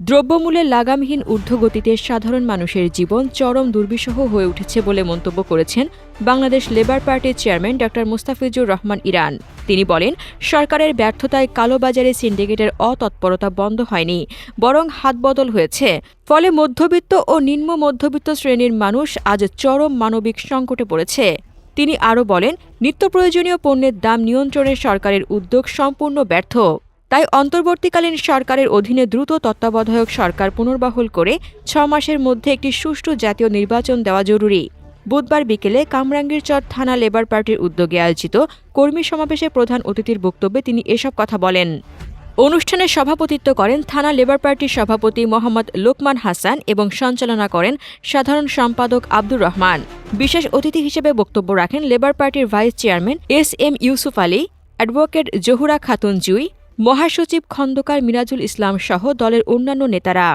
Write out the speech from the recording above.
দ্রব্যমূল্যের লাগামহীন ঊর্ধ্বগতিতে সাধারণ মানুষের জীবন চরম দুর্বিষহ হয়ে উঠেছে বলে মন্তব্য করেছেন বাংলাদেশ লেবার পার্টির চেয়ারম্যান ড মুস্তাফিজুর রহমান ইরান। তিনি বলেন, সরকারের ব্যর্থতায় কালোবাজারে সিন্ডিকেটের অতৎপরতা বন্ধ হয়নি, বরং হাতবদল হয়েছে। ফলে মধ্যবিত্ত ও নিম্ন মধ্যবিত্ত শ্রেণীর মানুষ আজ চরম মানবিক সংকটে পড়েছে। তিনি আরও বলেন, নিত্যপ্রয়োজনীয় পণ্যের দাম নিয়ন্ত্রণে সরকারের উদ্যোগ সম্পূর্ণ ব্যর্থ। তাই অন্তর্বর্তীকালীন সরকারের অধীনে দ্রুত তত্ত্বাবধায়ক সরকার পুনর্বহাল করে ৬ মাসের মধ্যে একটি সুষ্ঠু জাতীয় নির্বাচন দেওয়া জরুরি। বুধবার বিকেলে কামরাঙ্গীরচর থানা লেবার পার্টির উদ্যোগে আয়োজিত কর্মী সমাবেশে প্রধান অতিথির বক্তব্যে তিনি এসব কথা বলেন। অনুষ্ঠানে সভাপতিত্ব করেন থানা লেবার পার্টির সভাপতি মোহাম্মদ লোকমান হাসান এবং সঞ্চালনা করেন সাধারণ সম্পাদক আব্দুর রহমান। বিশেষ অতিথি হিসেবে বক্তব্য রাখেন লেবার পার্টির vice chairman S M. Yusuf Ali, advocate Zahura Khatun Jui, মহাসচিব খন্দকার মিরাজুল ইসলাম সহ দলের অন্যান্য নেতারা।